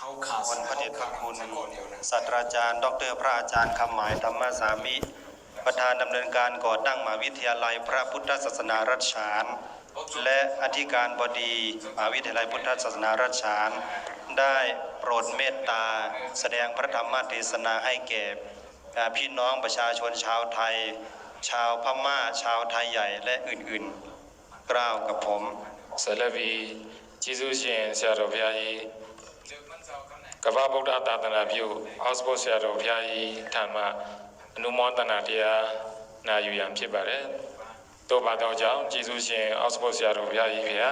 วันพระเดชพระคุณศาสตราจารย์ดร.พระอาจารย์คำหมายธรรมสามิประธานดำเนินการก่อตั้งมหาวิทยาลัยพระพุทธศาสนารัชฉานและอธิการบดีมหาวิทยาลัยพุทธศาสนารัชฉานได้โปรดเมตตาแสดงพระธรรมเทศนาให้แก่พี่น้องประชาชนชาวไทยชาวพม่าชาวไทยใหญ่และอื่นๆกล่าวกับผมဆလဗီကျေးဇူးရှင်ဆရာတော်ဘုရားကြီးကမ္ဘာဗုဒ္ဓသာသနာပြုအောက်စဖို့ဆရာတော်ဘုရားကြီးထံမှအနုမောဒနာတရားနာယူရန်ဖြစ်ပါတယ်။တောပါတော့ကြောင့်ကျေးဇူးရှင်အောက်စဖို့ဆရာတော်ဘုရားကြီးဗျာ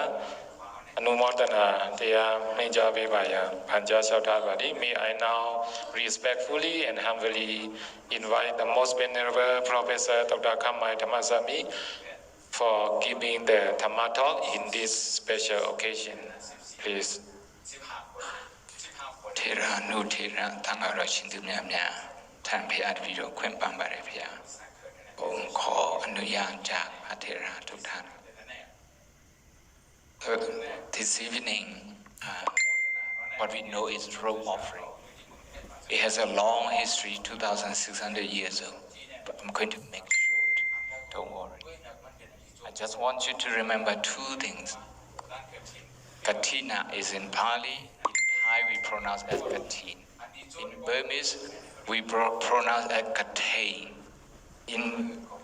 အနုမောဒနာတရားနှင်ကြားပေးပါရန်ဖန်ကြားလျှောက်ထားပါသည် May I now respectfully and humbly invite the most venerable Professor Dr. Kamai Dhammasami for giving the Dhamma talk in this special occasion. Please. ထေရနုထေရသံဃာတော်ရှင်သူများများထံဖျားတပည့်တော်ခွင့်ပန်ပါတယ်ဖျားဘုံခေါ်အနုယကြအထေရทุกท่าน This evening what we know is robe offering. It has a long history, 2,600 years old, but I'm going to make it short. Don't worry. I just want you to remember two things. Kathina is in Pali. In Thai we pronounce as Kathin. In Burmese we pronounce as Kathain.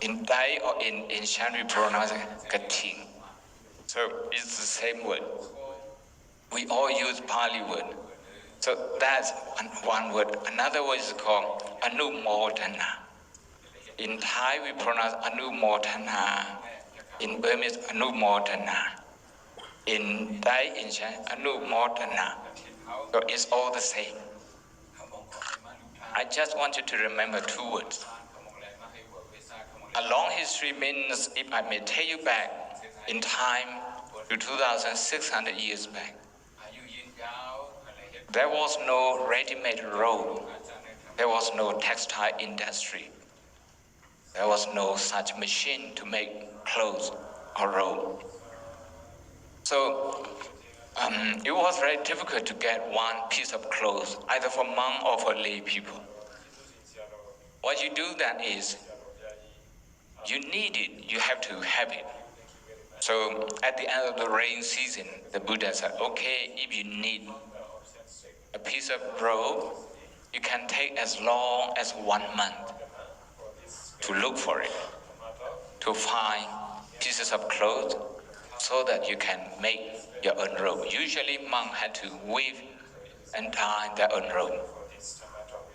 In Thai or in Shan we pronounce as Kathin. So it's the same word. We all use Pali word. So that's one word. Another word is called Anumodana. In Thai we pronounce Anumodana. In Burmese Anumodana. In Thai, in Shan, Anumodana. So it's all the same. I just want you to remember two words. A long history means, if I may take you back in time to 2,600 years back, there was no ready-made robe. There was no textile industry. There was no such machine to make clothes or robe. So it was very difficult to get one piece of clothes, either for monk or for lay people. What you do then is, you need it, you have to have it. So at the end of the rain season, the Buddha said, okay, if you need a piece of robe, you can take as long as 1 month to look for it, to find pieces of clothes so that you can make your own robe. Usually monks had to weave and dye their own robe.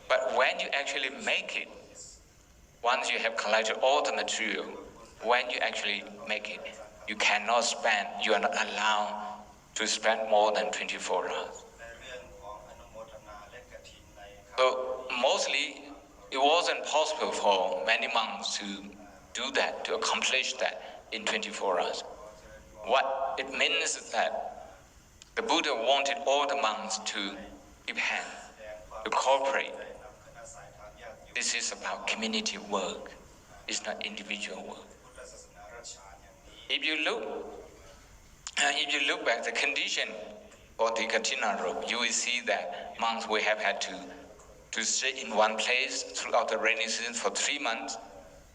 But when you actually make it, once you have collected all the material, when you actually make it, you cannot spend, you are not allowed to spend more than 24 hours. So mostly it wasn't possible for many monks to do that, to accomplish that in 24 hours. What it means is that the Buddha wanted all the monks to give hand, to cooperate. This is about community work, it's not individual work. If you look back the condition of the Kathina robe, you will see that monks will have had to stay in one place throughout the rainy season for 3 months.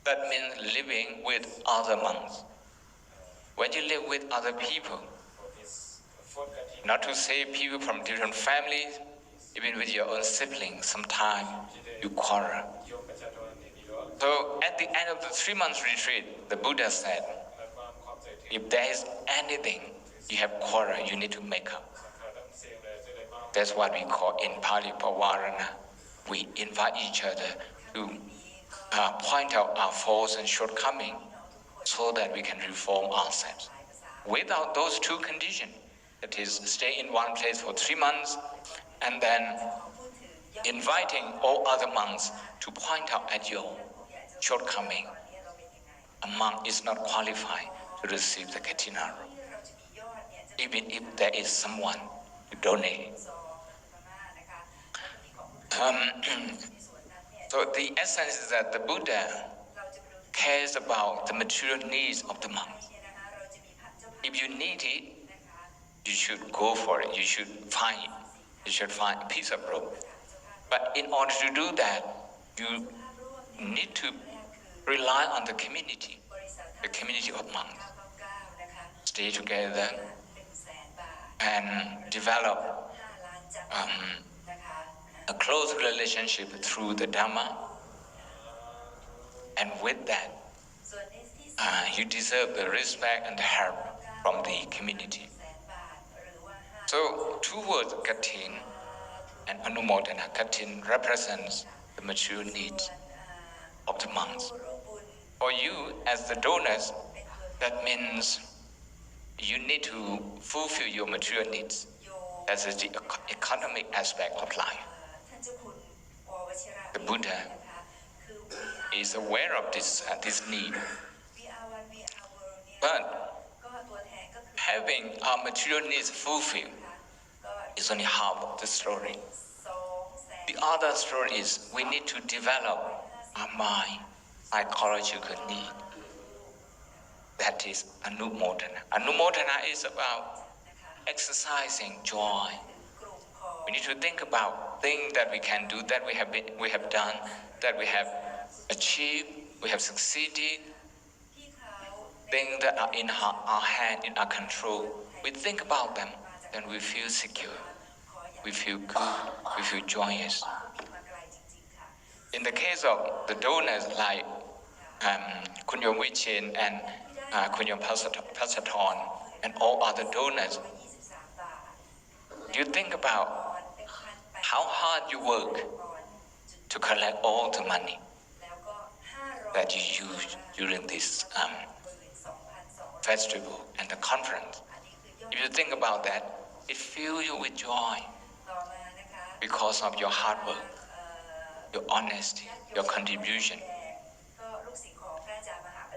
That means living with other monks. When you live with other people, not to say people from different families, even with your own siblings, sometimes you quarrel. So at the end of the 3 months retreat, the Buddha said, if there is anything you have quarrel, you need to make up. That's what we call in Pali Pavarana. We invite each other to point out our faults and shortcomings so that we can reform ourselves. Without those two conditions, that is, stay in one place for 3 months and then inviting all other monks to point out at your shortcoming, a monk is not qualified to receive the Kathina robe, even if there is someone to donate. So the essence is that the Buddha cares about the material needs of the monks. If you need it, you should go for it, you should find it. You should find a piece of rope. But in order to do that, you need to rely on the community of monks. Stay together and develop a close relationship through the Dhamma. And with that, you deserve the respect and the help from the community. So, two words, Kathina and Anumodana. Kathina represents the mature needs of the monks. For you, as the donors, that means you need to fulfill your mature needs. That's the economic aspect of life. The Buddha is aware of this need. But having our material needs fulfilled is only half of the story. The other story is we need to develop our mind, psychological need. That is Anumodana. Anumodana is about exercising joy. We need to think about things that we can do, that we have done, that we have achieved, we have succeeded, things that are in our hand, in our control. We think about them, then we feel secure, we feel good, we feel joyous. In the case of the donors like Kunyong Wichin and Kunyong Pasaton and all other donors, you think about how hard you work to collect all the money that you use during this festival and the conference. If you think about that, it fills you with joy because of your hard work, your honesty, your contribution,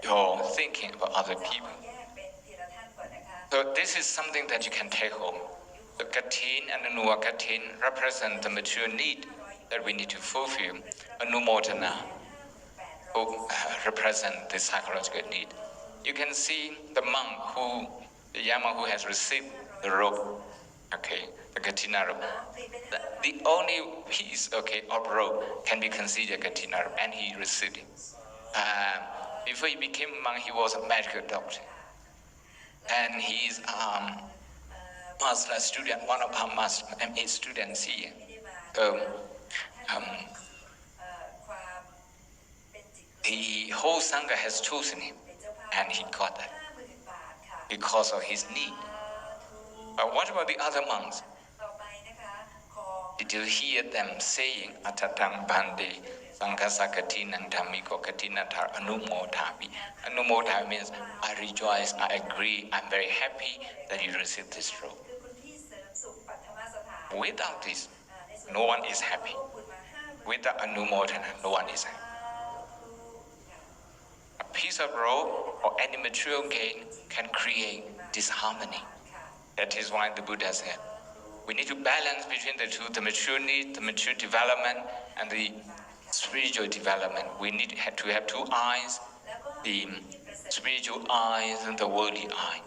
your thinking about other people. So this is something that you can take home. The Kathina and the Nuwa Kathina represent the mature need that we need to fulfill. Anumodana represent the psychological need. You can see the monk the Yama who has received the rope, the Kathina rope. The only piece, of rope can be considered Kathina rope, and he received it. Before he became a monk, he was a medical doctor, and he is master student, one of our master MA students here. The whole Sangha has chosen him, and he got that because of his need. But what about the other monks? Did you hear them saying, Atatang Bande, Sankasa Kathina, Dhammiko Kathina Tar Anumodhapi? Anumodhapi means I rejoice, I agree, I'm very happy that you received this robe. Without this, no one is happy. Without Anumodana, no one is happy. A piece of robe or any material gain can create disharmony. That is why the Buddha said, we need to balance between the two, the mature need, the mature development, and the spiritual development. We need to have two eyes, the spiritual eyes and the worldly eye.